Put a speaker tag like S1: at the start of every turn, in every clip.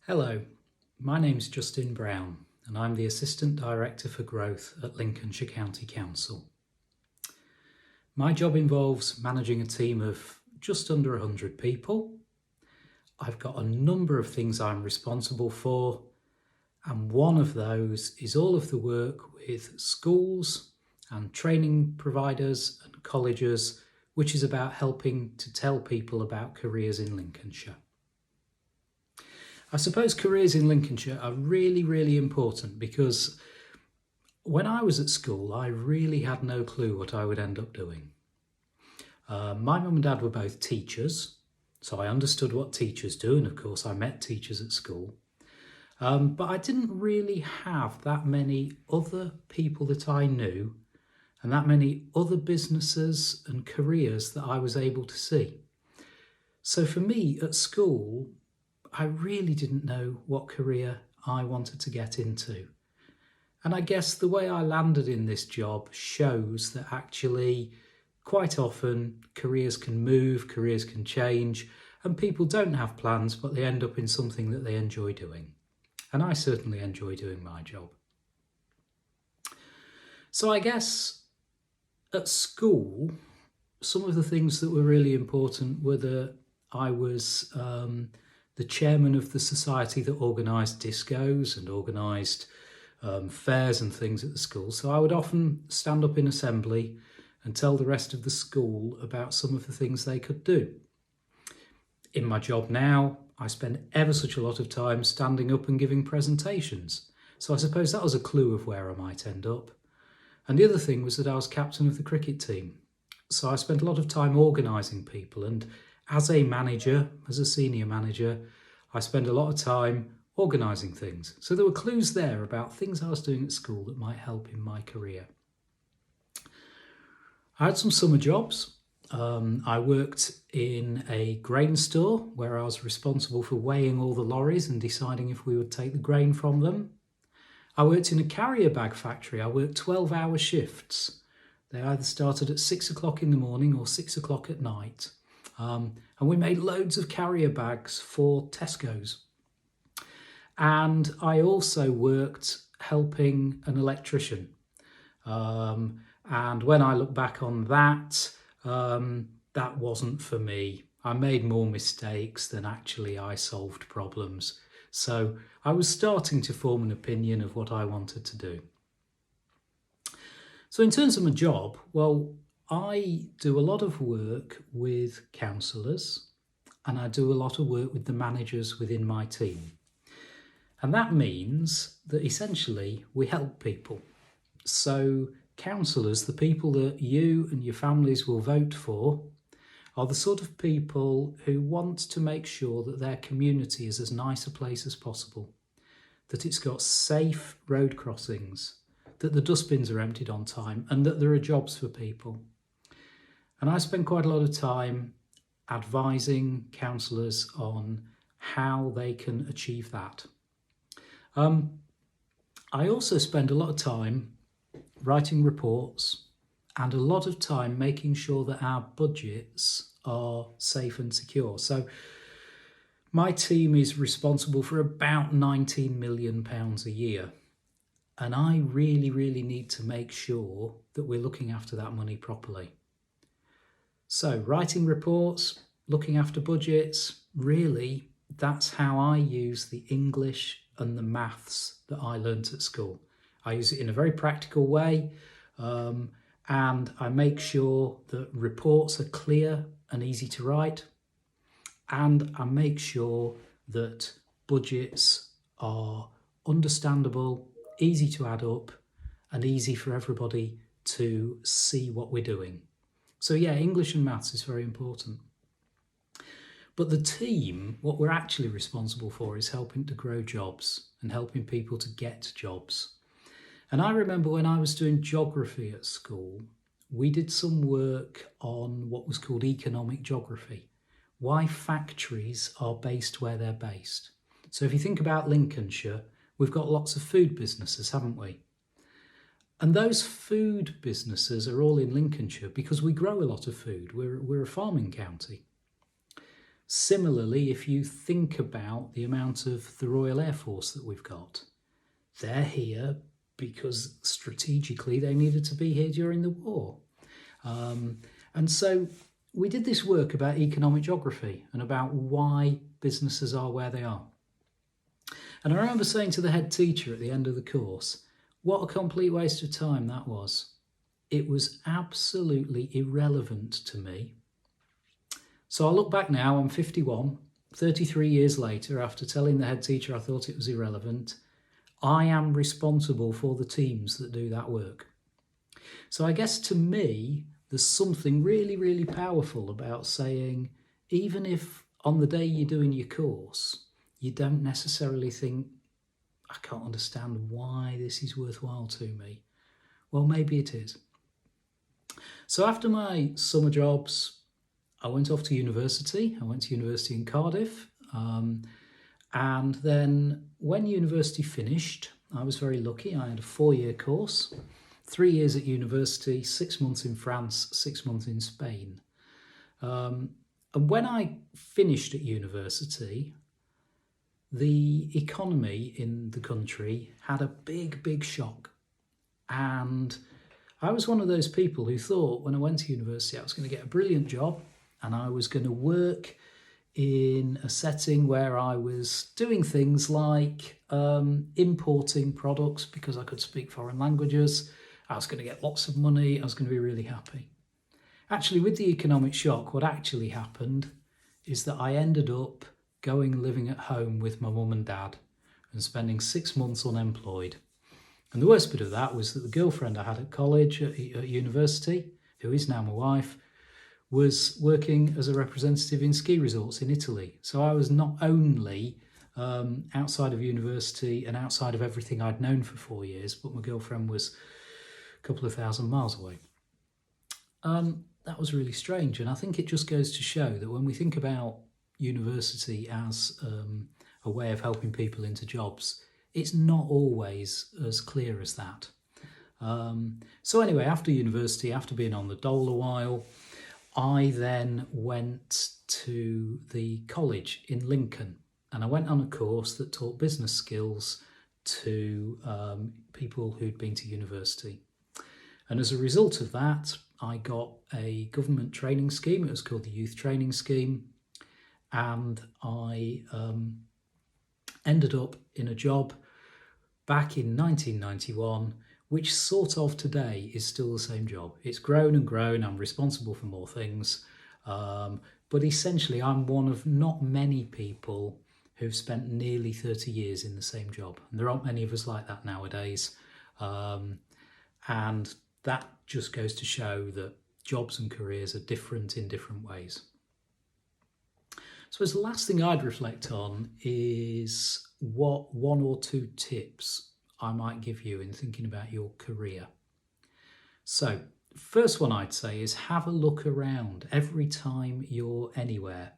S1: Hello, my name's Justin Brown and I'm the Assistant Director for Growth at Lincolnshire County Council. My job involves managing a team of just under 100 people. I've got a number of things I'm responsible for, and one of those is all of the work with schools and training providers and colleges, which is about helping to tell people about careers in Lincolnshire. I suppose careers in Lincolnshire are really important because when I was at school, I really had no clue what I would end up doing. My mum and dad were both teachers, so I understood what teachers do, and of course I met teachers at school. But I didn't really have that many other people that I knew and that many other businesses and careers that I was able to see. So for me at school, I really didn't know what career I wanted to get into. And I guess the way I landed in this job shows that actually quite often careers can move, careers can change, and people don't have plans, but they end up in something that they enjoy doing. And I certainly enjoy doing my job. So I guess at school, some of the things that were really important were that I was the chairman of the society that organised discos and organised fairs and things at the school. So I would often stand up in assembly and tell the rest of the school about some of the things they could do. In my job now, I spend ever such a lot of time standing up and giving presentations. So I suppose that was a clue of where I might end up. And the other thing was that I was captain of the cricket team. So I spent a lot of time organising people, and as a manager, as a senior manager, I spend a lot of time organising things. So there were clues there about things I was doing at school that might help in my career. I had some summer jobs. I worked in a grain store where I was responsible for weighing all the lorries and deciding if we would take the grain from them. I worked in a carrier bag factory. I worked 12-hour shifts. They either started at 6 o'clock in the morning or 6 o'clock at night. And we made loads of carrier bags for Tesco's. And I also worked helping an electrician. And when I look back on that, that wasn't for me. I made more mistakes than actually I solved problems. So I was starting to form an opinion of what I wanted to do. So in terms of my job, well, I do a lot of work with counsellors and I do a lot of work with the managers within my team. And that means that essentially we help people. So counsellors, the people that you and your families will vote for, are the sort of people who want to make sure that their community is as nice a place as possible, that it's got safe road crossings, that the dustbins are emptied on time, and that there are jobs for people. And I spend quite a lot of time advising counsellors on how they can achieve that. I also spend a lot of time writing reports and a lot of time making sure that our budgets are safe and secure. So my team is responsible for about £19 million a year. And I really need to make sure that we're looking after that money properly. So writing reports, looking after budgets, really, that's how I use the English and the maths that I learnt at school. I use it in a very practical way, and I make sure that reports are clear and easy to write, and I make sure that budgets are understandable, easy to add up, and easy for everybody to see what we're doing. So yeah, English and maths is very important. But the team, what we're actually responsible for is helping to grow jobs and helping people to get jobs. And I remember when I was doing geography at school, we did some work on what was called economic geography, why factories are based where they're based. So if you think about Lincolnshire, we've got lots of food businesses, haven't we? And those food businesses are all in Lincolnshire because we grow a lot of food. We're a farming county. Similarly, if you think about the amount of the Royal Air Force that we've got, they're here because strategically they needed to be here during the war. And so we did this work about economic geography and about why businesses are where they are. And I remember saying to the head teacher at the end of the course, what a complete waste of time that was. It was absolutely irrelevant to me. So I look back now, I'm 51, 33 years later, after telling the head teacher I thought it was irrelevant, I am responsible for the teams that do that work. So I guess to me, there's something really, really powerful about saying, even if on the day you're doing your course, you don't necessarily think, I can't understand why this is worthwhile to me. Well, maybe it is. So after my summer jobs, I went off to university. I went to university in Cardiff. And then when university finished, I was very lucky. I had a 4-year course, 3 years at university, 6 months in France, 6 months in Spain. And when I finished at university, the economy in the country had a big, big shock. And I was one of those people who thought when I went to university, I was going to get a brilliant job and I was going to work in a setting where I was doing things like importing products because I could speak foreign languages. I was going to get lots of money. I was going to be really happy. Actually, with the economic shock, what actually happened is that I ended up going and living at home with my mum and dad and spending 6 months unemployed. And the worst bit of that was that the girlfriend I had at college, at university, who is now my wife, was working as a representative in ski resorts in Italy. So I was not only outside of university and outside of everything I'd known for 4 years, but my girlfriend was a couple of thousand miles away. That was really strange. And I think it just goes to show that when we think about university as a way of helping people into jobs, it's not always as clear as that. So anyway, after university, after being on the dole a while, I then went to the college in Lincoln and I went on a course that taught business skills to people who'd been to university. And as a result of that, I got a government training scheme. It was called the Youth Training Scheme. And I ended up in a job back in 1991, which sort of today is still the same job. It's grown and grown. I'm responsible for more things. But essentially, I'm one of not many people who've spent nearly 30 years in the same job. And there aren't many of us like that nowadays. And that just goes to show that jobs and careers are different in different ways. So as the last thing I'd reflect on is what 1 or 2 tips I might give you in thinking about your career. So first one I'd say is have a look around every time you're anywhere,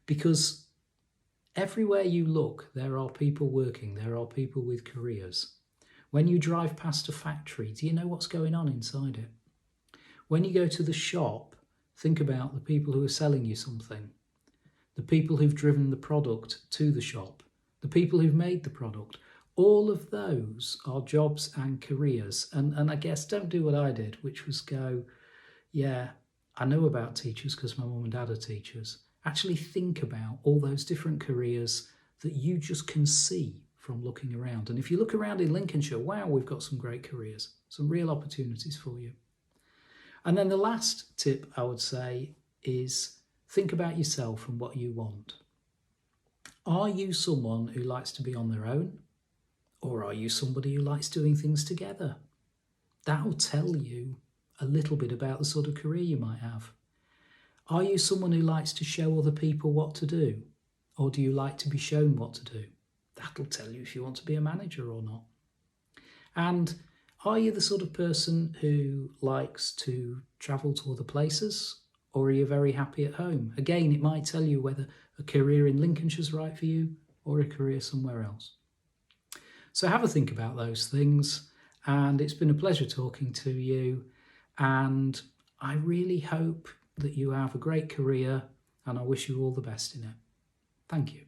S1: because everywhere you look, there are people working, there are people with careers. When you drive past a factory, do you know what's going on inside it? When you go to the shop, think about the people who are selling you something, the people who've driven the product to the shop, the people who've made the product. All of those are jobs and careers. And I guess don't do what I did, which was go, yeah, I know about teachers because my mum and dad are teachers. Actually think about all those different careers that you just can see from looking around. And if you look around in Lincolnshire, wow, we've got some great careers, some real opportunities for you. And then the last tip I would say is think about yourself and what you want. Are you someone who likes to be on their own? Or are you somebody who likes doing things together? That'll tell you a little bit about the sort of career you might have. Are you someone who likes to show other people what to do? Or do you like to be shown what to do? That'll tell you if you want to be a manager or not. And are you the sort of person who likes to travel to other places? Or are you very happy at home? Again, it might tell you whether a career in Lincolnshire is right for you or a career somewhere else. So have a think about those things, and it's been a pleasure talking to you, and I really hope that you have a great career and I wish you all the best in it. Thank you.